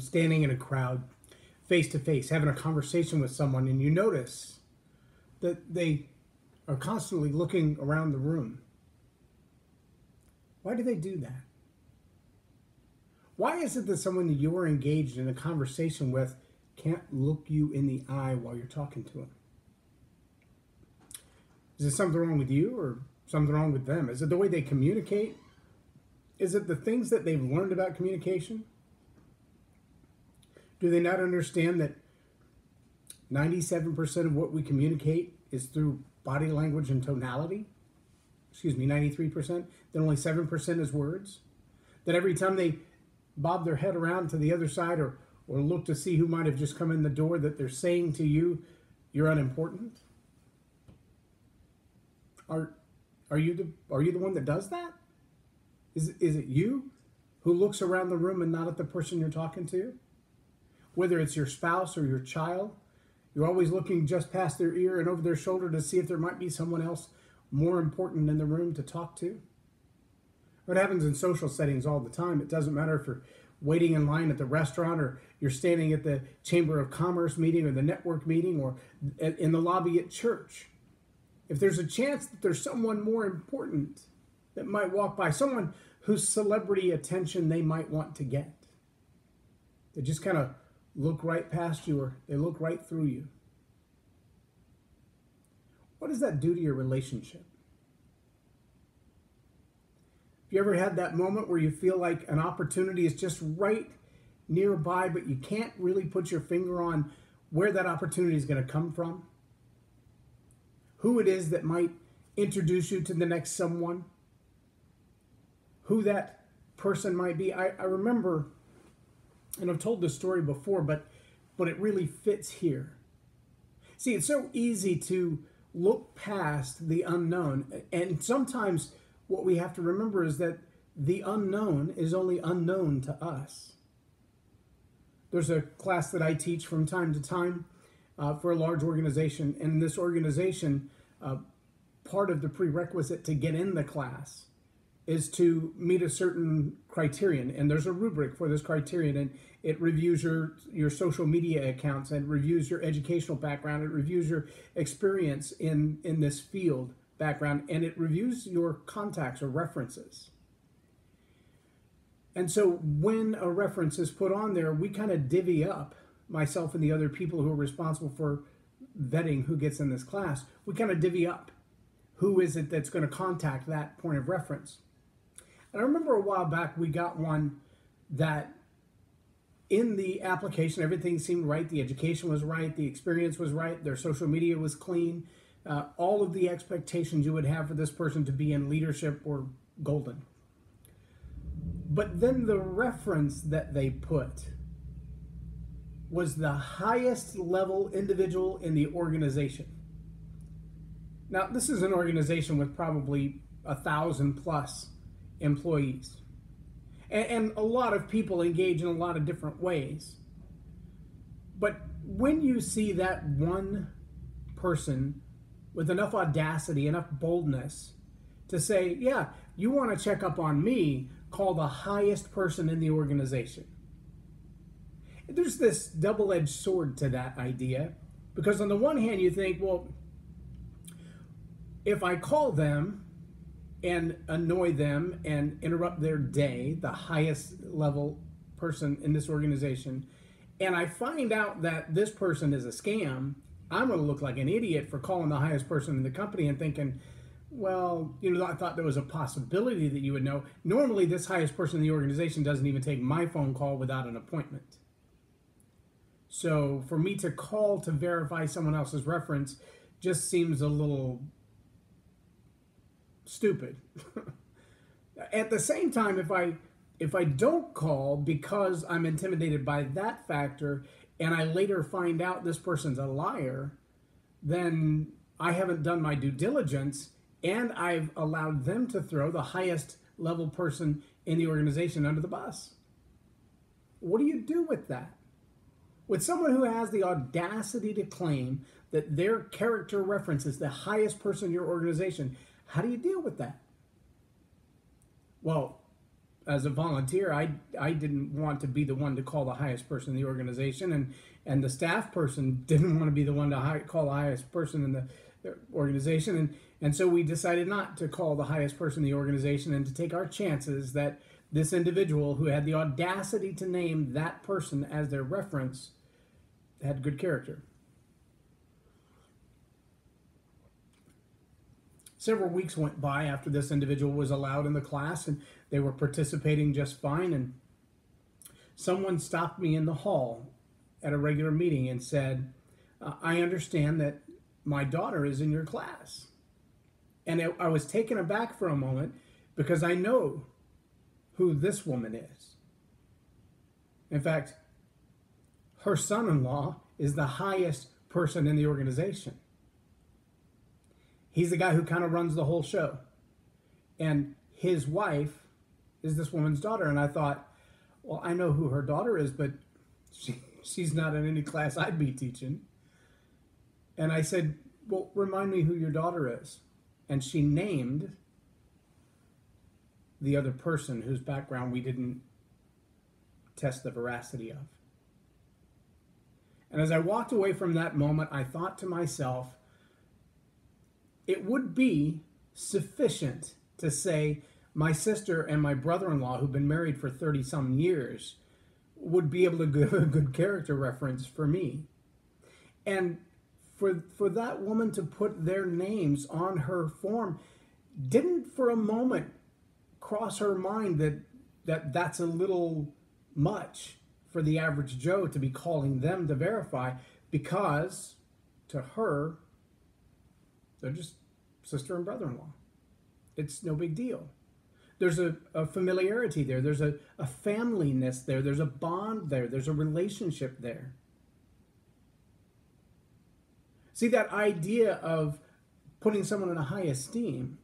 standing in a crowd, face to face, having a conversation with someone, and you notice that they are constantly looking around the room. Why do they do that? Why is it that someone that you're engaged in a conversation with can't look you in the eye while you're talking to them? Is there something wrong with you or something wrong with them? Is it the way they communicate? Is it the things that they've learned about communication? Do they not understand that 97% of what we communicate is through body language and tonality? Excuse me, 93%. That only 7% is words? That every time they bob their head around to the other side or look to see who might have just come in the door, that they're saying to you, you're unimportant? Are you the one that does that? Is it you who looks around the room and not at the person you're talking to? Whether it's your spouse or your child, you're always looking just past their ear and over their shoulder to see if there might be someone else more important in the room to talk to. What happens in social settings all the time. It doesn't matter if you're waiting in line at the restaurant or you're standing at the Chamber of Commerce meeting or the network meeting or in the lobby at church. If there's a chance that there's someone more important that might walk by, someone whose celebrity attention they might want to get, they just kind of look right past you or they look right through you. What does that do to your relationship? Have you ever had that moment where you feel like an opportunity is just right nearby, but you can't really put your finger on where that opportunity is going to come from? Who it is that might introduce you to the next someone? Who that person might be? I remember, and I've told this story before, but it really fits here. See, it's so easy to look past the unknown, and sometimes what we have to remember is that the unknown is only unknown to us. There's a class that I teach from time to time for a large organization, and in this organization, part of the prerequisite to get in the class is to meet a certain criterion, and there's a rubric for this criterion, and it reviews your social media accounts, and reviews your educational background, it reviews your experience in this field background, and it reviews your contacts or references. And so when a reference is put on there, we kind of divvy up, myself and the other people who are responsible for vetting who gets in this class, we kind of divvy up who is it that's going to contact that point of reference. And I remember a while back we got one that in the application everything seemed right, the education was right, the experience was right, their social media was clean, all of the expectations you would have for this person to be in leadership were golden. But then the reference that they put was the highest level individual in the organization. Now, this is an organization with probably 1,000 plus employees. And a lot of people engage in a lot of different ways. But when you see that one person with enough audacity, enough boldness to say, yeah, you want to check up on me, call the highest person in the organization. There's this double-edged sword to that idea, because on the one hand you think, well, if I call them and annoy them and interrupt their day, the highest level person in this organization, and I find out that this person is a scam, I'm going to look like an idiot for calling the highest person in the company and thinking, well, I thought there was a possibility that you would know. Normally, this highest person in the organization doesn't even take my phone call without an appointment. So for me to call to verify someone else's reference just seems a little stupid. At the same time, if I don't call because I'm intimidated by that factor and I later find out this person's a liar, then I haven't done my due diligence and I've allowed them to throw the highest level person in the organization under the bus. What do you do with that? With someone who has the audacity to claim that their character reference is the highest person in your organization, how do you deal with that? Well, as a volunteer, I didn't want to be the one to call the highest person in the organization, and the staff person didn't want to be the one to call the highest person in the organization, and so we decided not to call the highest person in the organization and to take our chances that this individual who had the audacity to name that person as their reference had good character. Several weeks went by after this individual was allowed in the class, and they were participating just fine, and someone stopped me in the hall at a regular meeting and said, I understand that my daughter is in your class. And I was taken aback for a moment because I know who this woman is. In fact, her son-in-law is the highest person in the organization. He's the guy who kind of runs the whole show. And his wife is this woman's daughter. And I thought, well, I know who her daughter is, but she's not in any class I'd be teaching. And I said, well, remind me who your daughter is. And she named the other person whose background we didn't test the veracity of. And as I walked away from that moment, I thought to myself, it would be sufficient to say my sister and my brother-in-law, who've been married for 30-some years, would be able to give a good character reference for me. And for that woman to put their names on her form didn't for a moment cross her mind that that's a little much for the average Joe to be calling them to verify, because to her, they're just sister and brother-in-law. It's no big deal. There's a familiarity there. There's a familyness there. There's a bond there. There's a relationship there. See, that idea of putting someone in a high esteem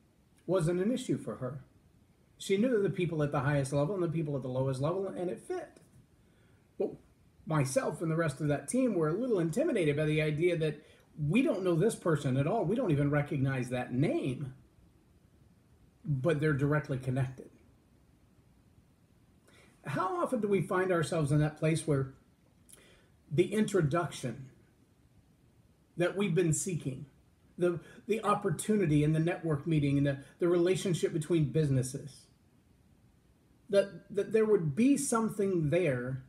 wasn't an issue for her. She knew the people at the highest level and the people at the lowest level, and it fit. But myself and the rest of that team were a little intimidated by the idea that we don't know this person at all. We don't even recognize that name, but they're directly connected. How often do we find ourselves in that place where the introduction that we've been seeking, the opportunity in the network meeting and the relationship between businesses, that there would be something there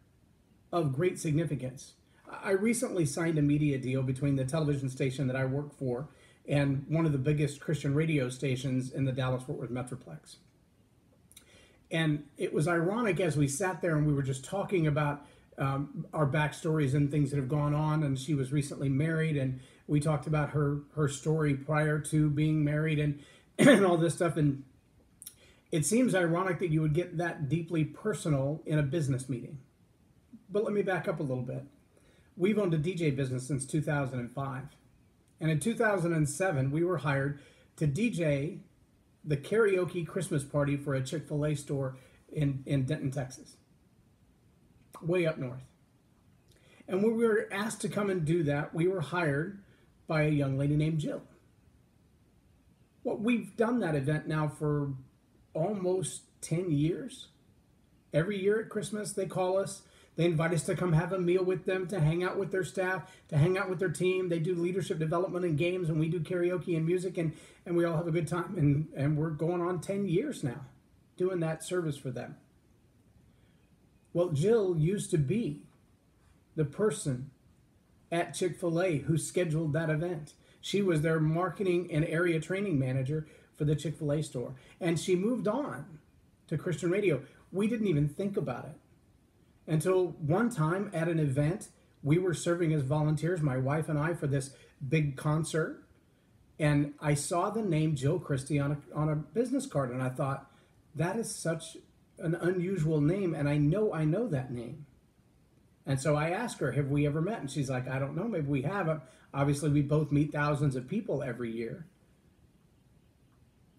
of great significance? I recently signed a media deal between the television station that I work for and one of the biggest Christian radio stations in the Dallas-Fort Worth Metroplex. And it was ironic as we sat there and we were just talking about our backstories and things that have gone on. And she was recently married, and we talked about her story prior to being married and all this stuff. And it seems ironic that you would get that deeply personal in a business meeting. But let me back up a little bit. We've owned a DJ business since 2005. And in 2007, we were hired to DJ the karaoke Christmas party for a Chick-fil-A store in Denton, Texas, way up north. And when we were asked to come and do that, we were hired by a young lady named Jill. Well, we've done that event now for almost 10 years. Every year at Christmas, they call us. They invite us to come have a meal with them, to hang out with their staff, to hang out with their team. They do leadership development and games, and we do karaoke and music, and we all have a good time. And we're going on 10 years now doing that service for them. Well, Jill used to be the person at Chick-fil-A who scheduled that event. She was their marketing and area training manager for the Chick-fil-A store. And she moved on to Christian radio. We didn't even think about it until one time at an event, we were serving as volunteers, my wife and I, for this big concert. And I saw the name Jill Christie on a business card. And I thought, that is such an unusual name. And I know that name. And so I asked her, have we ever met? And she's like, I don't know. Maybe we have. Obviously, we both meet thousands of people every year.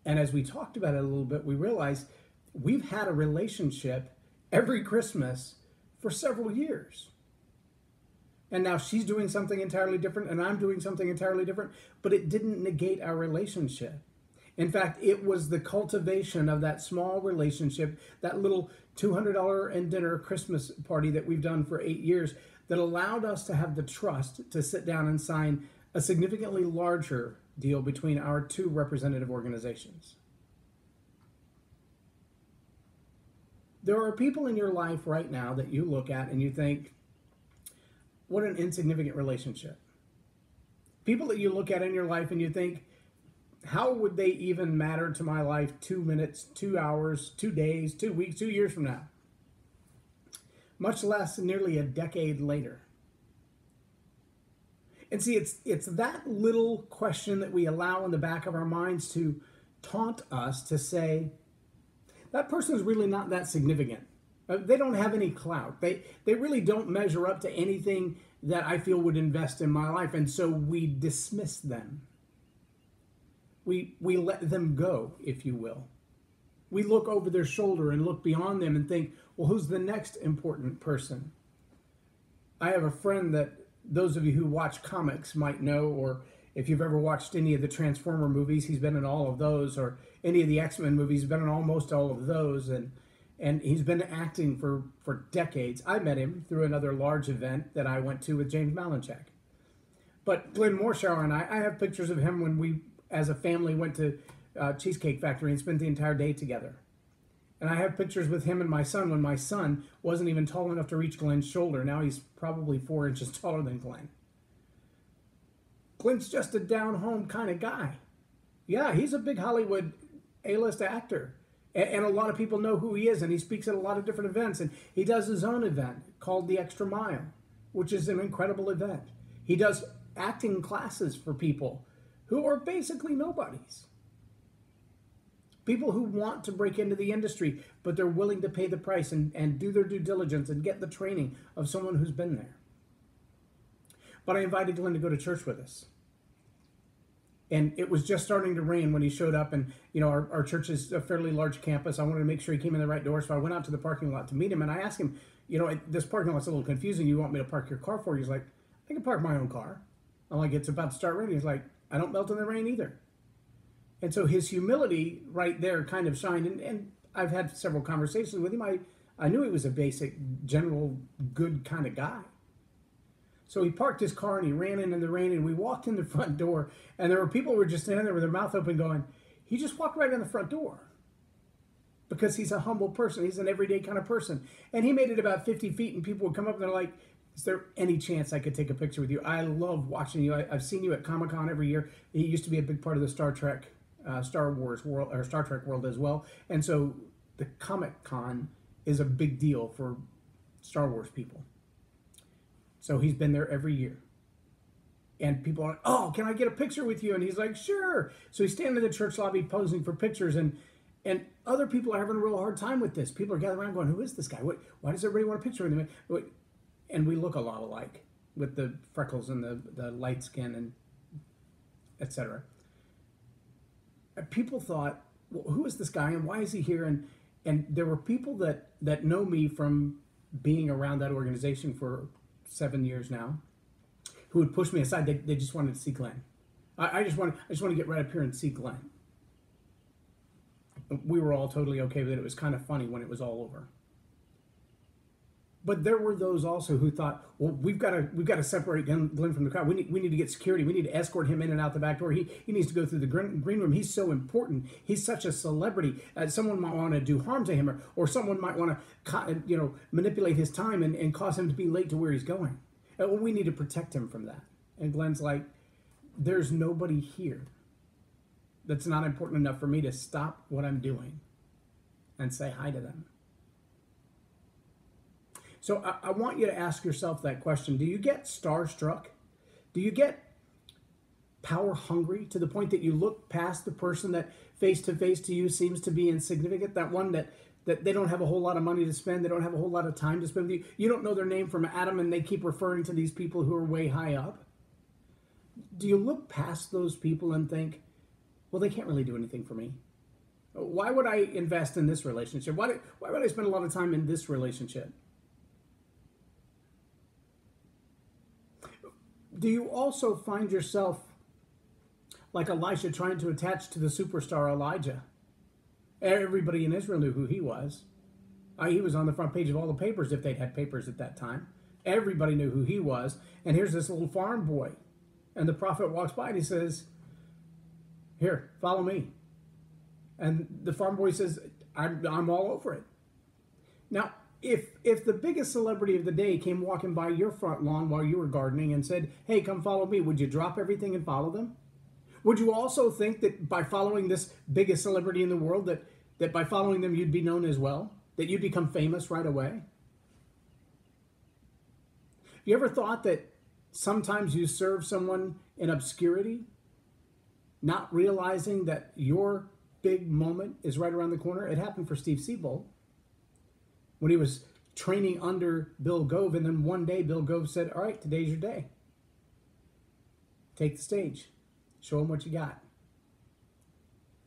And as we talked about it a little bit, we realized we've had a relationship every Christmas for several years. And now she's doing something entirely different and I'm doing something entirely different, but it didn't negate our relationship. In fact, it was the cultivation of that small relationship, that little $200 and dinner Christmas party that we've done for 8 years, that allowed us to have the trust to sit down and sign a significantly larger deal between our two representative organizations. There are people in your life right now that you look at and you think, what an insignificant relationship. People that you look at in your life and you think, how would they even matter to my life 2 minutes, 2 hours, 2 days, 2 weeks, 2 years from now? Much less nearly a decade later. And see, it's that little question that we allow in the back of our minds to taunt us to say, that person is really not that significant. They don't have any clout. They really don't measure up to anything that I feel would invest in my life. And so we dismiss them. We let them go, if you will. We look over their shoulder and look beyond them and think, well, who's the next important person? I have a friend that those of you who watch comics might know, or if you've ever watched any of the Transformer movies, he's been in all of those, or any of the X-Men movies, he's been in almost all of those, and he's been acting for decades. I met him through another large event that I went to with James Malinchak. But Glenn Morshower and I have pictures of him when we, as a family, went to Cheesecake Factory and spent the entire day together. And I have pictures with him and my son when my son wasn't even tall enough to reach Glenn's shoulder. Now he's probably 4 inches taller than Glenn. Glenn's just a down-home kind of guy. Yeah, he's a big Hollywood A-list actor. And a lot of people know who he is, and he speaks at a lot of different events. And he does his own event called The Extra Mile, which is an incredible event. He does acting classes for people who are basically nobodies. People who want to break into the industry, but they're willing to pay the price and do their due diligence and get the training of someone who's been there. But I invited Glenn to go to church with us. And it was just starting to rain when he showed up. And, you know, our church is a fairly large campus. I wanted to make sure he came in the right door. So I went out to the parking lot to meet him. And I asked him, you know, this parking lot's a little confusing. You want me to park your car for you? He's like, I can park my own car. I'm like, it's about to start raining. He's like, I don't melt in the rain either. And so his humility right there kind of shined. And I've had several conversations with him. I knew he was a basic, general, good kind of guy. So he parked his car and he ran in the rain, and we walked in the front door, and there were people who were just standing there with their mouth open going, he just walked right in the front door. Because he's a humble person. He's an everyday kind of person. And he made it about 50 feet, and people would come up and they're like, is there any chance I could take a picture with you? I love watching you. I've seen you at Comic-Con every year. He used to be a big part of the Star Wars world, or Star Trek world as well. And so the Comic-Con is a big deal for Star Wars people. So he's been there every year. And people are like, oh, can I get a picture with you? And he's like, sure. So he's standing in the church lobby posing for pictures. And other people are having a real hard time with this. People are gathering around going, who is this guy? Why does everybody want a picture with him? And we look a lot alike with the freckles and the light skin and etc. People thought, well, who is this guy and why is he here? And there were people that know me from being around that organization for 7 years now, who would push me aside. They just wanted to see Glenn. I just want to get right up here and see Glenn. We were all totally okay with it. It was kind of funny when it was all over. But there were those also who thought, well, we've got to separate Glenn from the crowd. We need to get security. We need to escort him in and out the back door. He needs to go through the green room. He's so important. He's such a celebrity. Someone might want to do harm to him, or someone might want to manipulate his time and cause him to be late to where he's going. Well, we need to protect him from that. And Glenn's like, there's nobody here that's not important enough for me to stop what I'm doing and say hi to them. So I want you to ask yourself that question. Do you get starstruck? Do you get power hungry to the point that you look past the person that face to face to you seems to be insignificant? That one that they don't have a whole lot of money to spend. They don't have a whole lot of time to spend with you. You don't know their name from Adam, and they keep referring to these people who are way high up. Do you look past those people and think, well, they can't really do anything for me? Why would I invest in this relationship? Why would I spend a lot of time in this relationship? Do you also find yourself like Elisha trying to attach to the superstar Elijah. Everybody in Israel knew who he was. He was on the front page of all the papers if they'd had papers at that time. Everybody knew who he was. And here's this little farm boy. And the prophet walks by and he says, "Here, follow me." And the farm boy says, I'm all over it. Now, if the biggest celebrity of the day came walking by your front lawn while you were gardening and said, "Hey, come follow me," would you drop everything and follow them? Would you also think that by following this biggest celebrity in the world, that by following them you'd be known as well? That you'd become famous right away? Have you ever thought that sometimes you serve someone in obscurity, not realizing that your big moment is right around the corner? It happened for Steve Siebold when he was training under Bill Gove, and then one day Bill Gove said, "All right, today's your day. Take the stage. Show them what you got.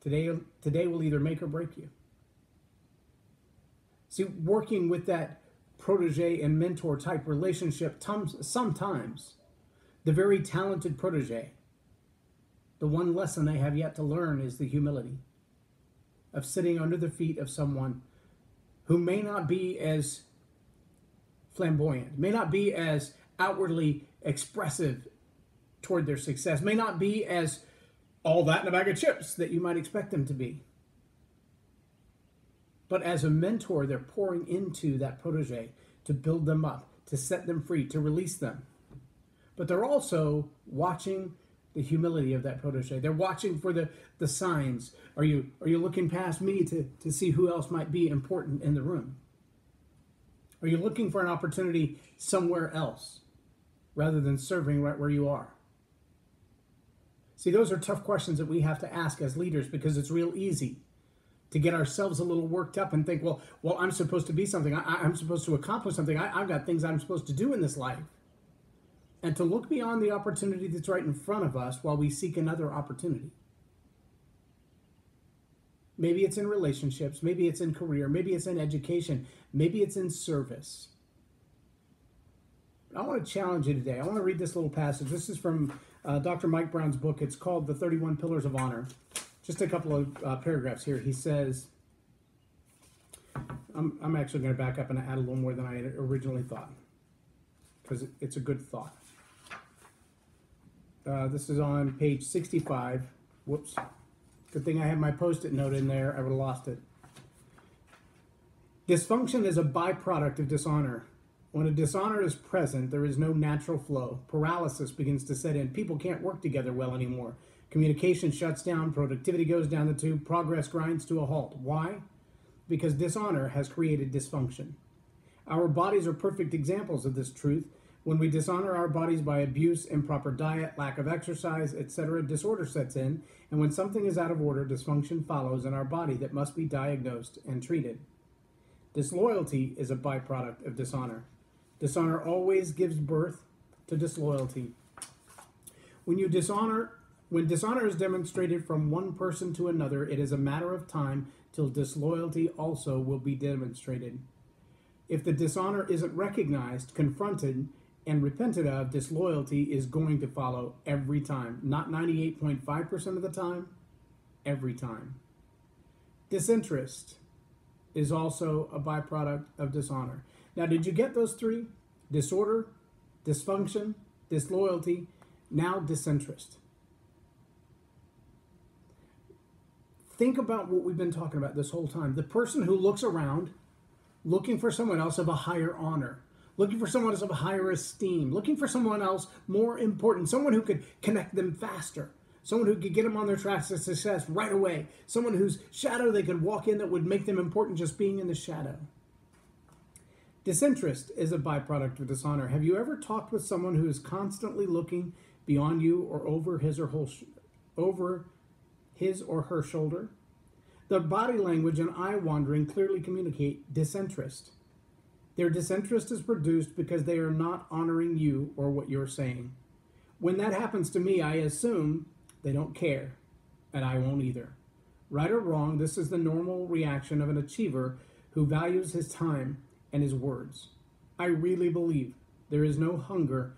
Today will either make or break you." See, working with that protege and mentor type relationship, sometimes the very talented protege, the one lesson they have yet to learn is the humility of sitting under the feet of someone who may not be as flamboyant, may not be as outwardly expressive toward their success, may not be as all that in a bag of chips that you might expect them to be. But as a mentor, they're pouring into that protege to build them up, to set them free, to release them. But they're also watching the humility of that protege. They're watching for the signs. Are you looking past me to see who else might be important in the room? Are you looking for an opportunity somewhere else rather than serving right where you are? See, those are tough questions that we have to ask as leaders, because it's real easy to get ourselves a little worked up and think, well, I'm supposed to be something. I'm supposed to accomplish something. I've got things I'm supposed to do in this life. And to look beyond the opportunity that's right in front of us while we seek another opportunity. Maybe it's in relationships. Maybe it's in career. Maybe it's in education. Maybe it's in service. I want to challenge you today. I want to read this little passage. This is from Dr. Mike Brown's book. It's called The 31 Pillars of Honor. Just a couple of paragraphs here. He says, I'm actually going to back up and add a little more than I had originally thought, because it's a good thought. This is on page 65. Whoops. Good thing I have my Post-it note in there. I would have lost it. Dysfunction is a byproduct of dishonor. When a dishonor is present, there is no natural flow. Paralysis begins to set in. People can't work together well anymore. Communication shuts down, productivity goes down the tube, progress grinds to a halt. Why? Because dishonor has created dysfunction. Our bodies are perfect examples of this truth. When we dishonor our bodies by abuse, improper diet, lack of exercise, etc., disorder sets in, and when something is out of order, dysfunction follows in our body that must be diagnosed and treated. Disloyalty is a byproduct of dishonor. Dishonor always gives birth to disloyalty. When dishonor is demonstrated from one person to another, it is a matter of time till disloyalty also will be demonstrated. If the dishonor isn't recognized, confronted, and repented of, disloyalty is going to follow every time. Not 98.5% of the time, every time. Disinterest is also a byproduct of dishonor. Now, did you get those three? Disorder, dysfunction, disloyalty, now disinterest. Think about what we've been talking about this whole time. The person who looks around looking for someone else of a higher honor, looking for someone else of a higher esteem, looking for someone else more important, someone who could connect them faster, someone who could get them on their tracks to success right away, someone whose shadow they could walk in that would make them important just being in the shadow. Disinterest is a byproduct of dishonor. Have you ever talked with someone who is constantly looking beyond you or over his or her shoulder? Their body language and eye wandering clearly communicate disinterest. Their disinterest is produced because they are not honoring you or what you're saying. When that happens to me, I assume they don't care, and I won't either. Right or wrong, this is the normal reaction of an achiever who values his time and his words. I really believe there is no hunger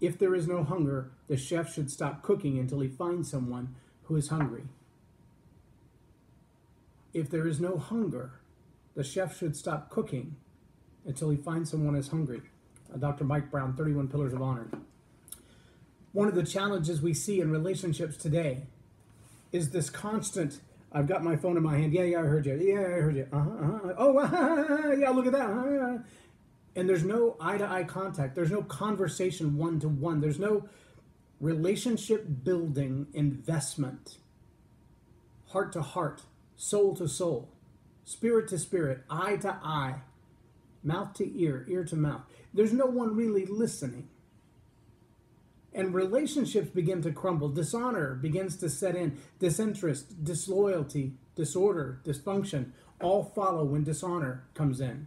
If there is no hunger, the chef should stop cooking until he finds someone who is hungry. If there is no hunger, the chef should stop cooking until he finds someone who is hungry. Dr. Mike Brown, 31 Pillars of Honor. One of the challenges we see in relationships today is this constant, I've got my phone in my hand, yeah, I heard you, yeah, I heard you, oh, yeah, look at that, and there's no eye-to-eye contact, there's no conversation one-to-one, there's no relationship building investment, heart to heart, soul to soul, spirit to spirit, eye to eye, mouth to ear, ear to mouth. There's no one really listening. And relationships begin to crumble. Dishonor begins to set in. Disinterest, disloyalty, disorder, dysfunction all follow when dishonor comes in.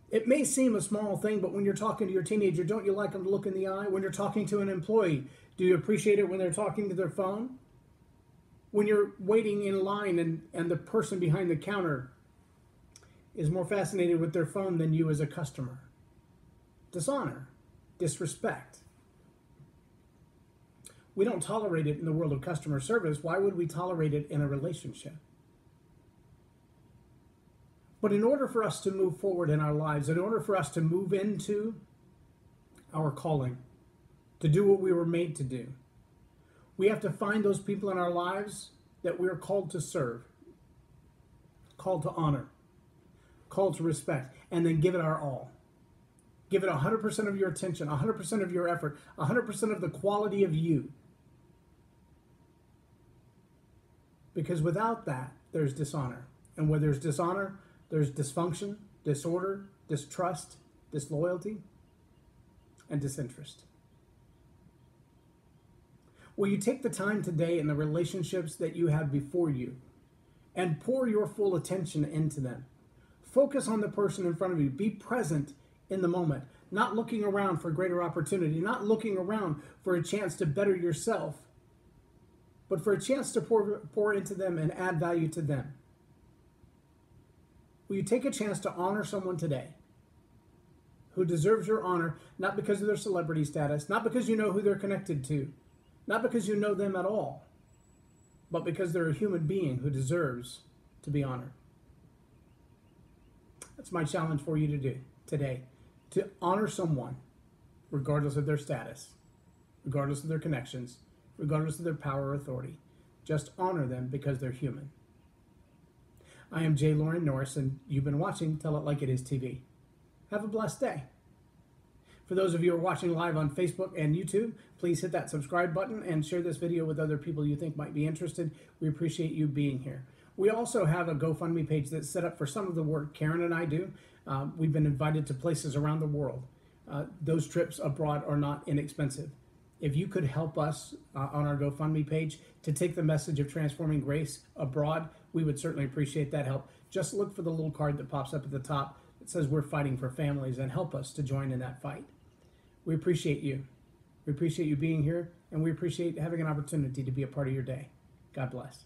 It may seem a small thing, but when you're talking to your teenager, don't you like them to look in the eye? When you're talking to an employee, do you appreciate it when they're talking to their phone? When you're waiting in line and the person behind the counter is more fascinated with their phone than you as a customer. Dishonor. Disrespect. We don't tolerate it in the world of customer service. Why would we tolerate it in a relationship? But in order for us to move forward in our lives, in order for us to move into our calling, to do what we were made to do, we have to find those people in our lives that we are called to serve, called to honor, called to respect, and then give it our all. Give it 100% of your attention, 100% of your effort, 100% of the quality of you. Because without that, there's dishonor. And where there's dishonor, there's dysfunction, disorder, distrust, disloyalty, and disinterest. Will you take the time today in the relationships that you have before you and pour your full attention into them? Focus on the person in front of you. Be present in the moment, not looking around for greater opportunity, not looking around for a chance to better yourself, but for a chance to pour into them and add value to them. Will you take a chance to honor someone today who deserves your honor, not because of their celebrity status, not because you know who they're connected to, not because you know them at all, but because they're a human being who deserves to be honored? That's my challenge for you to do today. To honor someone, regardless of their status, regardless of their connections, regardless of their power or authority. Just honor them because they're human. I am J Loren Norris, and you've been watching Tell It Like It Is TV. Have a blessed day. For those of you who are watching live on Facebook and YouTube, please hit that subscribe button and share this video with other people you think might be interested. We appreciate you being here. We also have a GoFundMe page that's set up for some of the work Karen and I do. We've been invited to places around the world. Those trips abroad are not inexpensive. If you could help us on our GoFundMe page to take the message of transforming grace abroad, we would certainly appreciate that help. Just look for the little card that pops up at the top that says we're fighting for families, and help us to join in that fight. We appreciate you. We appreciate you being here, and we appreciate having an opportunity to be a part of your day. God bless.